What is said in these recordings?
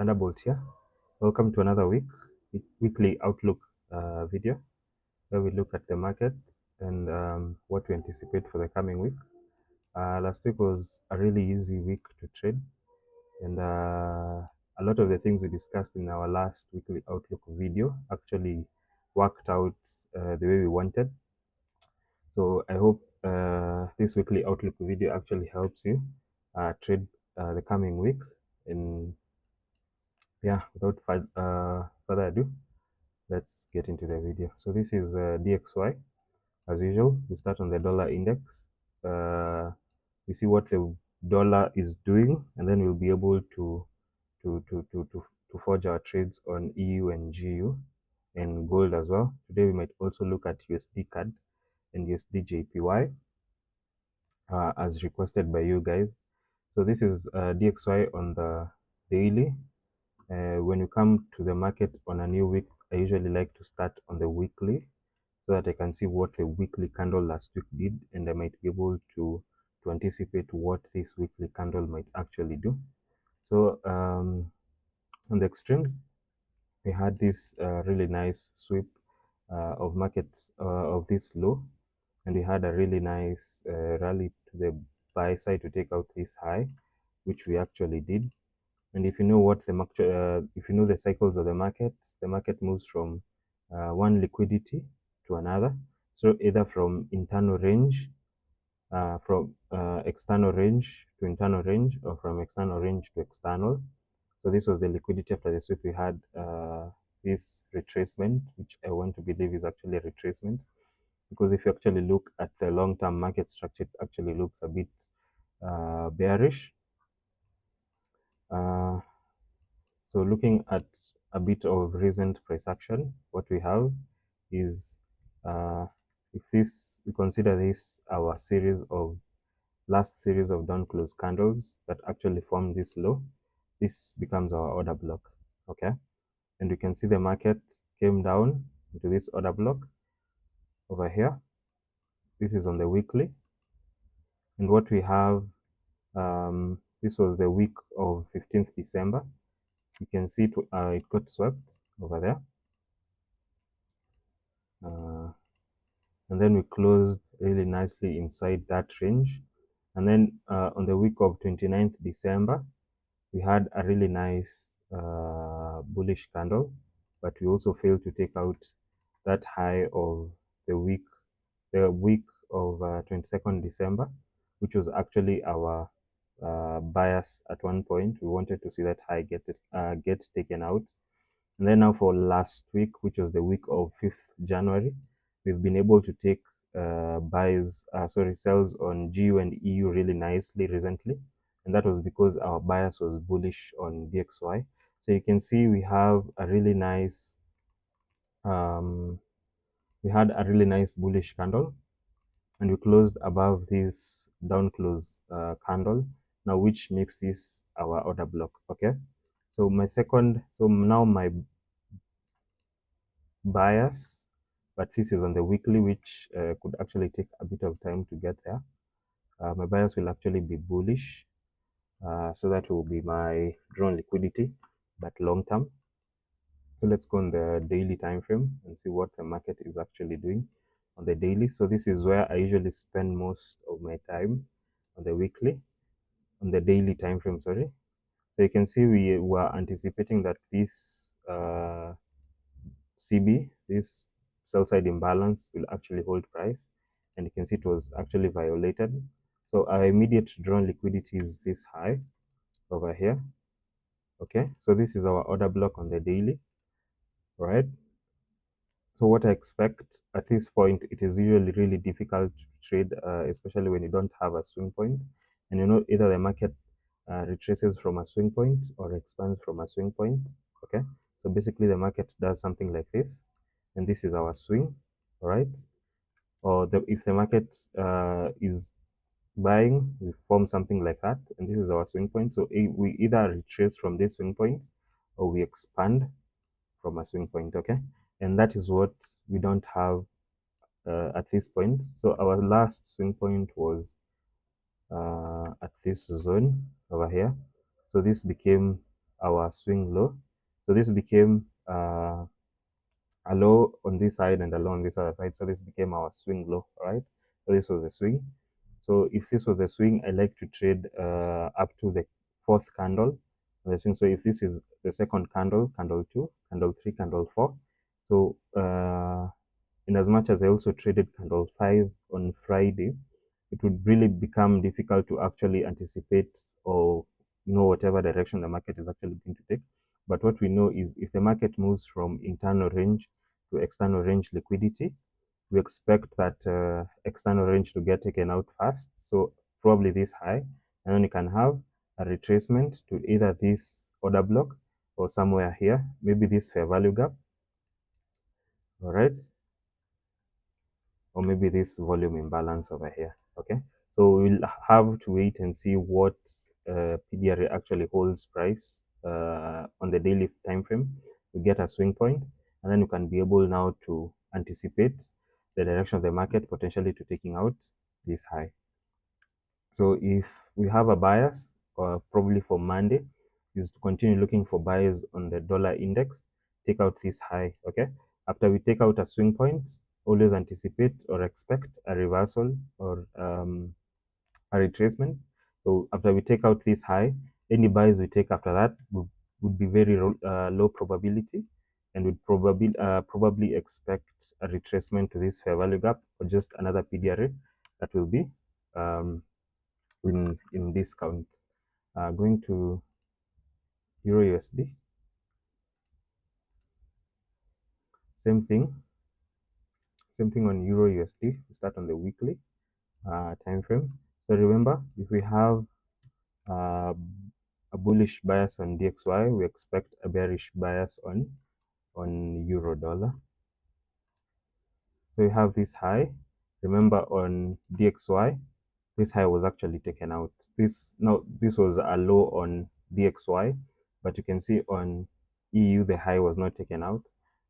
Thunderbolt here. Welcome to another weekly outlook video where we look at the market and what we anticipate for the coming week. Last week was a really easy week to trade, and a lot of the things we discussed in our last weekly outlook video actually worked out the way we wanted. So I hope this weekly outlook video actually helps you trade the coming week. And yeah, without further ado, let's get into the video. So this is DXY. As usual, we start on the dollar index. We see what the dollar is doing, and then we'll be able to forge our trades on EU and GU and gold as well. Today we might also look at USD CAD and USD JPY as requested by you guys. So this is DXY on the daily. When you come to the market on a new week, I usually like to start on the weekly so that I can see what the weekly candle last week did, and I might be able to anticipate what this weekly candle might actually do. So on the extremes, we had this really nice sweep of markets of this low, and we had a really nice rally to the buy side to take out this high, which we actually did. And if you know what if you know the cycles of the market moves from one liquidity to another. So either from internal range, from external range to internal range, or from external range to external. So this was the liquidity after the sweep. We had this retracement, which I want to believe is actually a retracement, because if you actually look at the long-term market structure, it actually looks a bit bearish. So looking at a bit of recent price action, what we have is if we consider this our last series of down close candles that actually form this low, this becomes our order block. Okay, and you can see the market came down into this order block over here. This is on the weekly, and what we have, this was the week of 15th December. You can see it got swept over there, and then we closed really nicely inside that range. And then on the week of 29th December, we had a really nice bullish candle, but we also failed to take out that high of the week of 22nd December, which was actually our bias at one point. We wanted to see that high get taken out. And then now for last week, which was the week of 5th January, we've been able to take sales on GU and EU really nicely recently. And that was because our bias was bullish on DXY. So you can see we have a really nice, we had a really nice bullish candle, and we closed above this down close candle now, which makes this our order block. Okay, so now my bias, but this is on the weekly, which could actually take a bit of time to get there. My bias will actually be bullish, so that will be my drawn liquidity, but long term. So let's go on the daily time frame and see what the market is actually doing on the daily. So this is where I usually spend most of my time, on the weekly, on the daily time frame, sorry. So you can see we were anticipating that this CB, this sell side imbalance, will actually hold price, and you can see it was actually violated. So our immediate drawn liquidity is this high over here. Okay, so this is our order block on the daily. All right, so what I expect at this point, it is usually really difficult to trade, especially when you don't have a swing point, and you know either the market retraces from a swing point or expands from a swing point. Okay, so basically the market does something like this, and this is our swing. All right, or if the market is buying, we form something like that, and this is our swing point. So we either retrace from this swing point or we expand from a swing point. Okay, and that is what we don't have at this point. So our last swing point was at this zone over here. So this became our swing low. So this became a low on this side and a low on this other side. So this became our swing low, right? So this was the swing. So if this was the swing, I like to trade up to the fourth candle on the swing. So if this is the second candle, candle 2, candle 3, candle 4. So in as much as I also traded candle 5 on Friday, it would really become difficult to actually anticipate or know whatever direction the market is actually going to take. But what we know is if the market moves from internal range to external range liquidity, we expect that external range to get taken out first. So probably this high, and then you can have a retracement to either this order block or somewhere here, maybe this fair value gap. All right. Or maybe this volume imbalance over here. Okay, so we'll have to wait and see what PDRA actually holds price on the daily time frame. We get a swing point, and then you can be able now to anticipate the direction of the market, potentially to taking out this high. So if we have a bias, probably for Monday, is to continue looking for buyers on the dollar index, take out this high. Okay, after we take out a swing point, always anticipate or expect a reversal or a retracement. So after we take out this high, any buys we take after that would be very low probability, and would probably expect a retracement to this fair value gap or just another PDRA that will be in discount. Going to EURUSD, same thing on EURUSD. We start on the weekly time frame. So remember, if we have a bullish bias on DXY, we expect a bearish bias on euro dollar. So we have this high. Remember, on DXY, this high was actually taken out. This was a low on DXY, but you can see on EU the high was not taken out.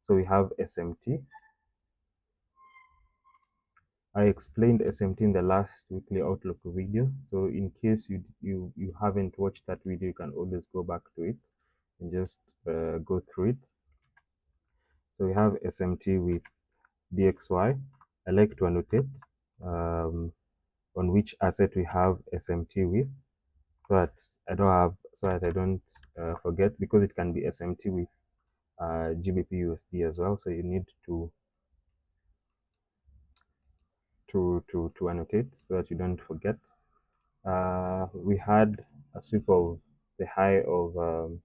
So we have SMT. I explained SMT in the last weekly outlook video. So in case you haven't watched that video, you can always go back to it and just go through it. So we have SMT with DXY. I like to annotate on which asset we have SMT with, so that I don't forget, because it can be SMT with GBPUSD as well. So you need to annotate so that you don't forget. We had a sweep of the high of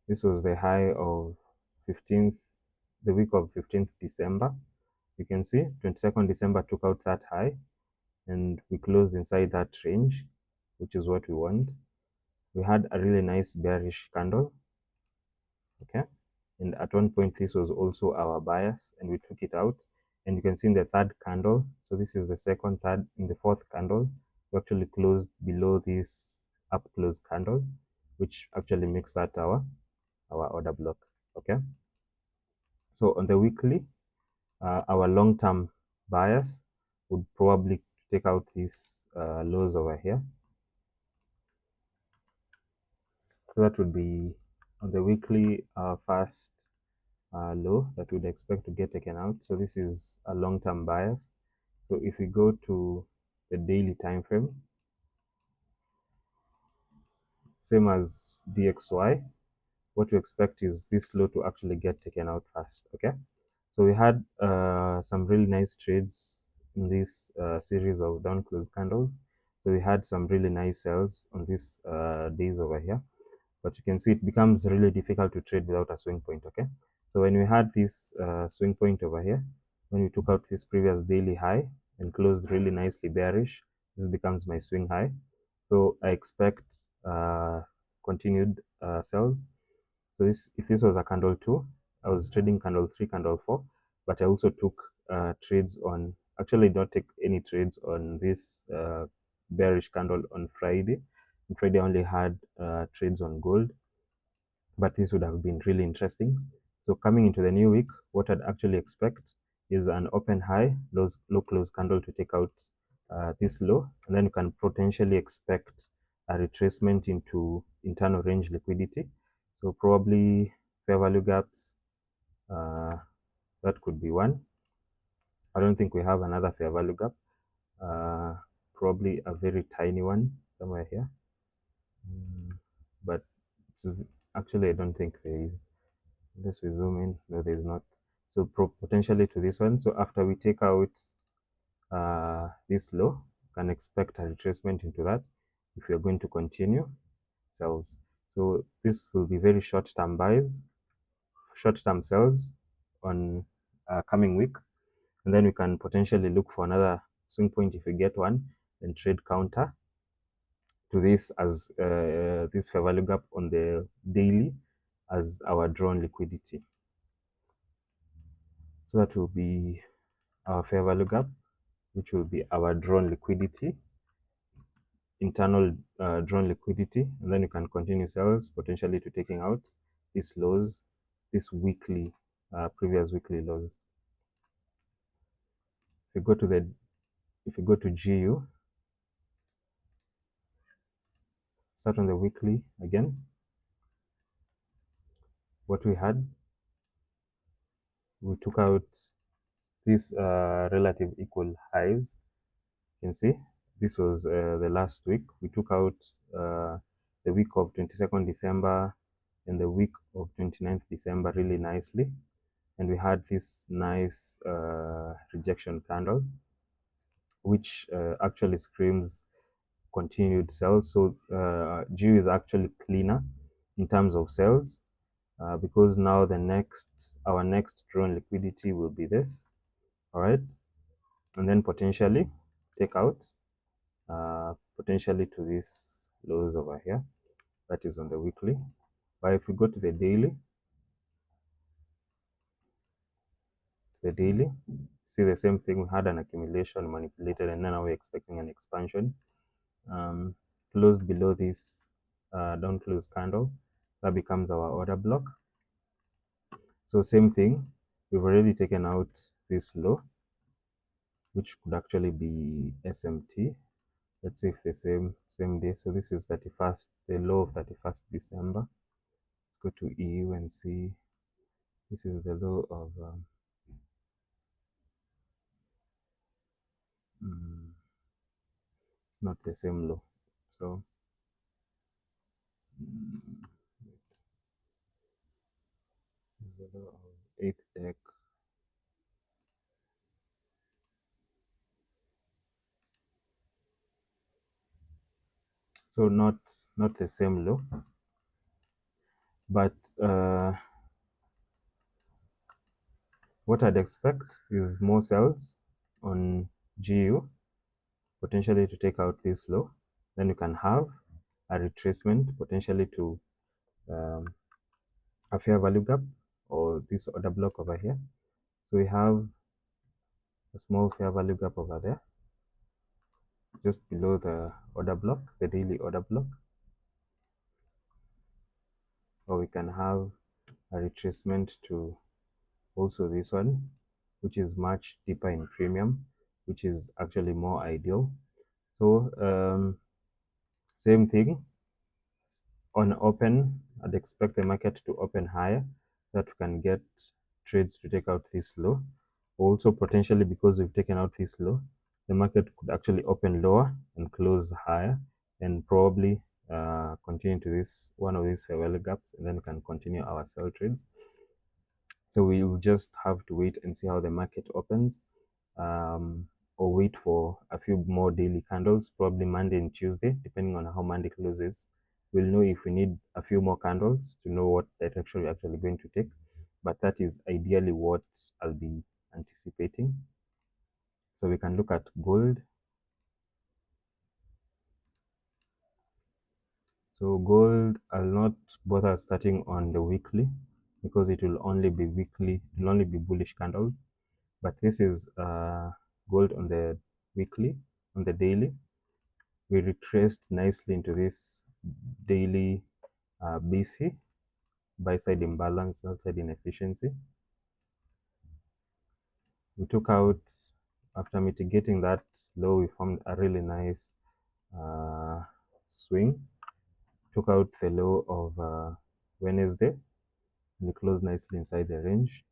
this was the high of 15th, the week of 15th December. You can see 22nd December took out that high, and we closed inside that range, which is what we want. We had a really nice bearish candle. Okay, and at one point this was also our bias, and we took it out. And you can see in the third candle, so this is the second, third, in the fourth candle, we actually closed below this up close candle, which actually makes that our order block. Okay, so on the weekly, our long-term bias would probably take out these lows over here. So that would be on the weekly first low that we'd expect to get taken out. So this is a long-term bias. So if we go to the daily time frame, same as DXY, what we expect is this low to actually get taken out first. Okay, so we had some really nice trades in this series of down close candles. So we had some really nice sells on these days over here, but you can see it becomes really difficult to trade without a swing point. Okay, so when we had this swing point over here, when we took out this previous daily high and closed really nicely bearish, this becomes my swing high. So I expect continued sells. So if this was a candle 2, I was trading candle 3, candle 4, but I also took trades on, actually not take any trades on this bearish candle on Friday. On Friday I only had trades on gold, but this would have been really interesting. So coming into the new week, what I'd actually expect is an open high, low close candle to take out this low, and then you can potentially expect a retracement into internal range liquidity. So probably fair value gaps, that could be one. I don't think we have another fair value gap. Probably a very tiny one somewhere here. But actually, I don't think there is. Unless we zoom in, no, there's not. So potentially to this one. So after we take out this low, can expect a retracement into that if we are going to continue sells. So this will be very short-term buys, short-term sells on coming week, and then we can potentially look for another swing point if we get one, and trade counter to this as this fair value gap on the daily as our drawn liquidity. So that will be our fair value gap, which will be our drawn liquidity, internal drawn liquidity, and then you can continue sells potentially to taking out these lows, this weekly previous weekly lows. If you go to GU, start on the weekly again. What we had, we took out these relative equal highs. You can see this was the last week. We took out the week of 22nd December and the week of 29th December really nicely, and we had this nice rejection candle, which actually screams continued sales. So GU is actually cleaner in terms of sales, because now our next drawn liquidity will be this. All right, and then potentially take out potentially to these lows over here, that is on the weekly. But if we go to the daily, see the same thing. We had an accumulation, manipulated, and now we're expecting an expansion. Closed below this down close candle, that becomes our order block. So same thing, we've already taken out this low, which could actually be SMT. Let's see if the same day. So this is 31st, the low of 31st December. Let's go to EU and see. This is the low of not the same low. So the low of 8th deck. So not the same low, but what I'd expect is more sells on GU, potentially to take out this low. Then you can have a retracement potentially to a fair value gap or this order block over here. So we have a small fair value gap over there, just below the order block, the daily order block. Or we can have a retracement to also this one, which is much deeper in premium, which is actually more ideal. So same thing on open, I'd expect the market to open higher, that we can get trades to take out this low. Also potentially, because we've taken out this low, the market could actually open lower and close higher, and probably continue to this one of these fair value gaps, and then we can continue our sell trades. So we will just have to wait and see how the market opens, or wait for a few more daily candles, probably Monday and Tuesday, depending on how Monday closes. We'll know if we need a few more candles to know what direction we're actually going to take. But that is ideally what I'll be anticipating. So we can look at gold. So gold, I'll not bother starting on the weekly, because it will only be weekly, it will only be bullish candles. But this is gold on the weekly. On the daily, we retraced nicely into this daily BC, buy side imbalance, sell side inefficiency. We took out, after mitigating that low, we formed a really nice swing took out the low of Wednesday, and it closed nicely inside the range.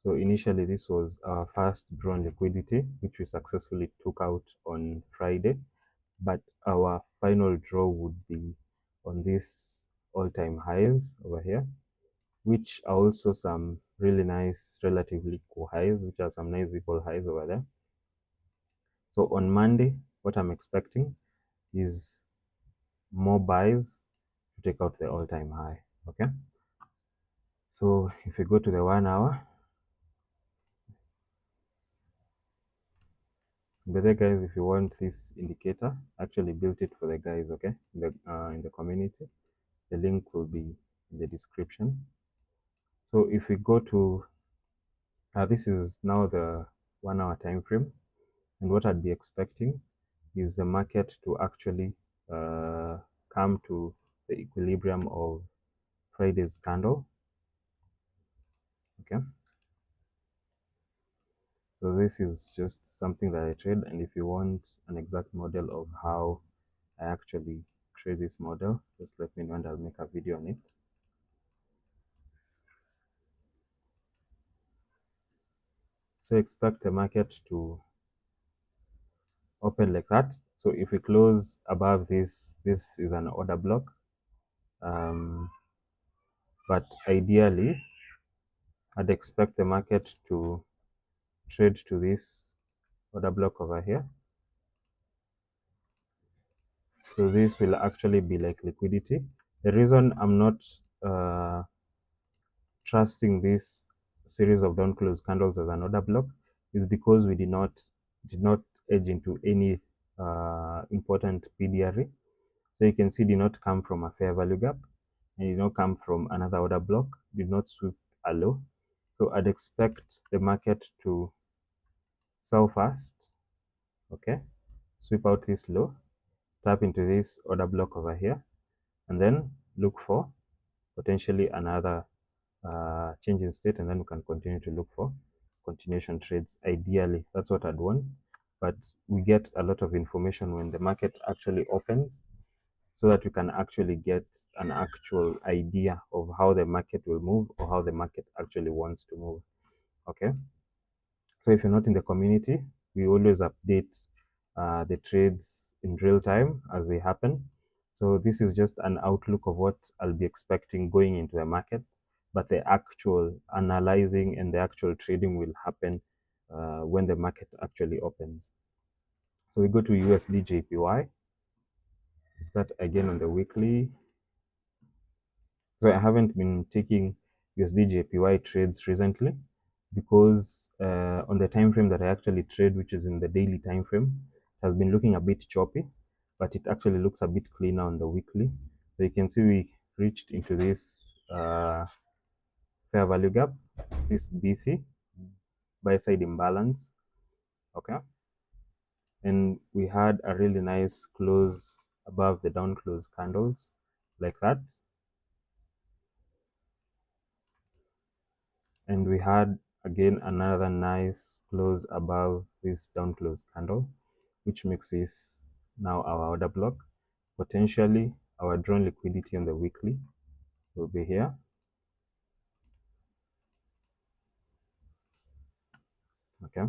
So initially this was our first drawn liquidity, which we successfully took out on Friday, but our final draw would be on this all-time highs over here, which are also some really nice relatively equal highs, which are some nice equal highs over there. So on Monday, what I'm expecting is more buys to take out the all-time high. Okay, so if we go to the 1 hour, by the guys, if you want this indicator, actually built it for the guys, okay, in the community. The link will be in the description. So if we go to this is now the 1 hour time frame, and what I'd be expecting is the market to actually come to the equilibrium of Friday's candle. Okay, so this is just something that I trade, and if you want an exact model of how I actually trade this model, just let me know and I'll make a video on it. So expect the market to open like that. So if we close above this, this is an order block, but ideally I'd expect the market to trade to this order block over here. So this will actually be like liquidity. The reason I'm not trusting this series of down close candles as an order block is because we did not edge into any important PDRE. So you can see did not come from a fair value gap, and did not come from another order block, did not sweep a low. So I'd expect the market to sell fast, okay, sweep out this low, tap into this order block over here, and then look for potentially another change in state, and then we can continue to look for continuation trades. Ideally, that's what I'd want, but we get a lot of information when the market actually opens, so that we can actually get an actual idea of how the market will move or how the market actually wants to move. Okay, so if you're not in the community, we always update the trades in real time as they happen. So this is just an outlook of what I'll be expecting going into the market, but the actual analyzing and the actual trading will happen when the market actually opens. So we go to USD JPY. Start again on the weekly. So I haven't been taking USD JPY trades recently because on the time frame that I actually trade, which is in the daily time frame, it has been looking a bit choppy, but it actually looks a bit cleaner on the weekly. So you can see we reached into this fair value gap, this BC, buy side imbalance, okay, and we had a really nice close above the down close candles like that. And we had again another nice close above this down close candle, which makes this now our order block. Potentially our drawn liquidity on the weekly will be here. Okay,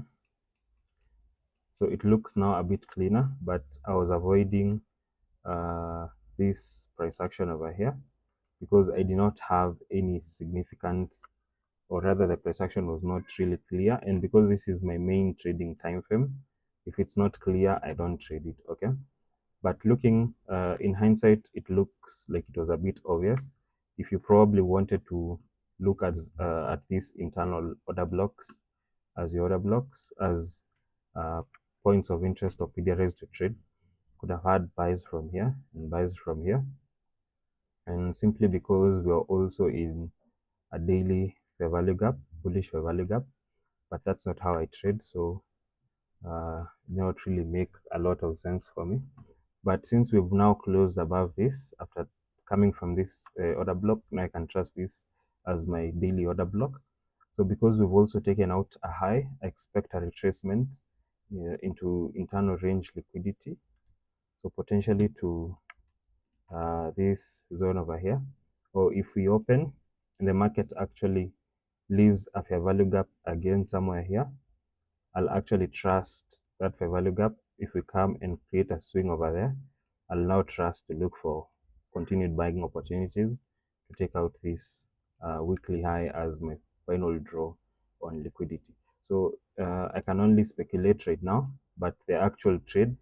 so it looks now a bit cleaner, but I was avoiding this price action over here because I did not have any significant, or rather the price action was not really clear, and because this is my main trading time frame, if it's not clear, I don't trade it. Okay, but looking in hindsight, it looks like it was a bit obvious. If you probably wanted to look at these internal order blocks as your order blocks as points of interest or PDRs to trade, could have had buys from here and buys from here, and simply because we are also in a daily fair value gap, bullish fair value gap, but that's not how I trade, so not really make a lot of sense for me. But since we've now closed above this after coming from this order block, now I can trust this as my daily order block. So because we've also taken out a high, I expect a retracement into internal range liquidity, so potentially to this zone over here, or if we open and the market actually leaves a fair value gap again somewhere here, I'll actually trust that fair value gap. If we come and create a swing over there, I'll now trust to look for continued buying opportunities to take out this weekly high as my final draw on liquidity. So I can only speculate right now, but the actual trade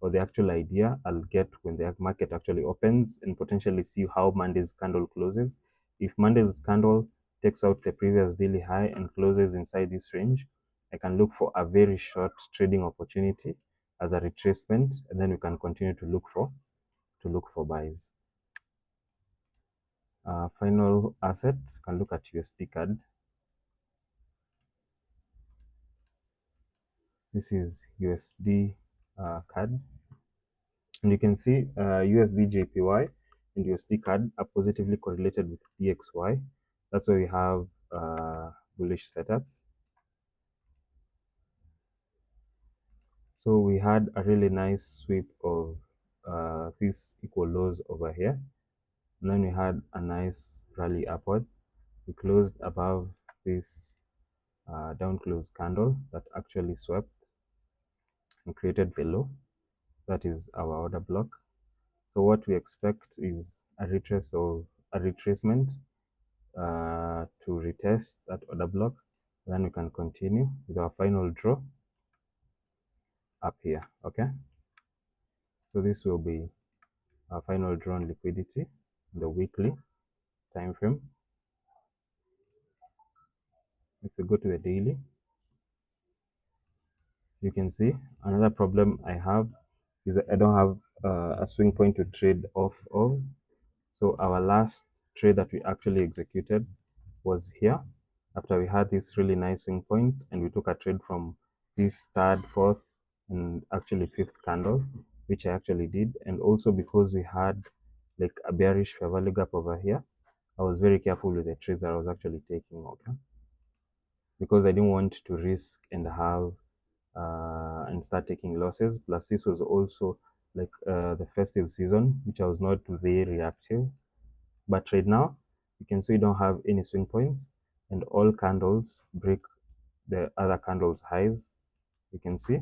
or the actual idea I'll get when the market actually opens and potentially see how Monday's candle closes. If Monday's candle takes out the previous daily high and closes inside this range, I can look for a very short trading opportunity as a retracement, and then we can continue to look for buys. Final asset, can look at USD CAD. This is USD CAD, and you can see USD JPY and USD CAD are positively correlated with DXY. That's why we have bullish setups. So we had a really nice sweep of these equal lows over here, and then we had a nice rally upward. We closed above this down close candle that actually swept and created the low. That is our order block. So what we expect is a retracement to retest that order block. Then we can continue with our final draw up here. Okay, so this will be our final draw on liquidity in the weekly time frame. If we go to the daily, you can see another problem I have is that I don't have a swing point to trade off of. So our last trade that we actually executed was here after we had this really nice swing point, and we took a trade from this third, fourth, and actually fifth candle, which I actually did. And also because we had like a bearish fair value gap over here, I was very careful with the trades that I was actually taking, okay, because I didn't want to risk and have and start taking losses. Plus this was also like the festive season, which I was not very active. But right now you can see we don't have any swing points, and all candles break the other candles highs, you can see,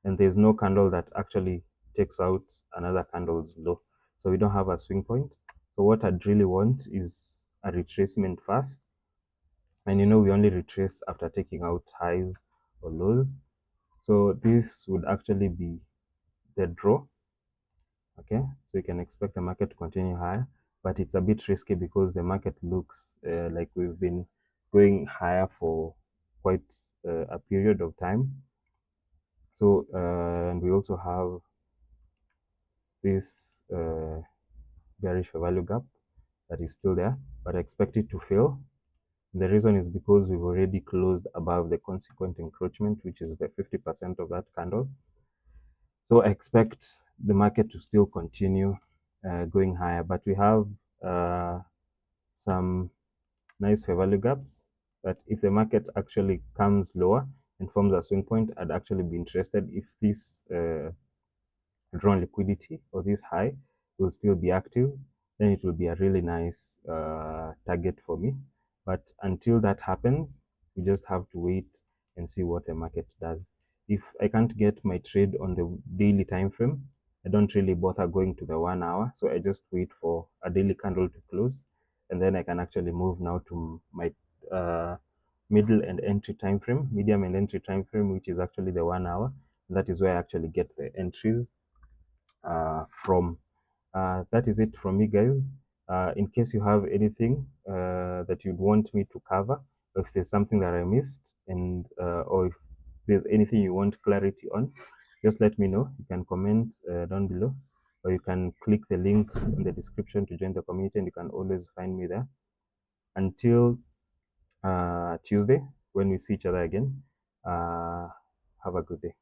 and there's no candle that actually takes out another candle's low. So we don't have a swing point. So what I'd really want is a retracement first, and we only retrace after taking out highs or lows. So this would actually be the draw. Okay, so you can expect the market to continue higher, but it's a bit risky because the market looks like we've been going higher for quite a period of time. So and we also have this bearish value gap that is still there, but I expect it to fail. The reason is because we've already closed above the consequent encroachment, which is the 50% of that candle. So I expect the market to still continue going higher, but we have some nice fair value gaps that if the market actually comes lower and forms a swing point, I'd actually be interested if this drawn liquidity or this high will still be active, then it will be a really nice target for me. But until that happens, we just have to wait and see what the market does. If I can't get my trade on the daily time frame, I don't really bother going to the 1 hour. So I just wait for a daily candle to close, and then I can actually move now to my middle and entry time frame, medium and entry time frame, which is actually the 1 hour. That is where I actually get the entries from. That is it from me, guys. In case you have anything that you'd want me to cover, or if there's something that I missed, and or if there's anything you want clarity on, just let me know. You can comment down below, or you can click the link in the description to join the community, and you can always find me there. Until Tuesday, when we see each other again, have a good day.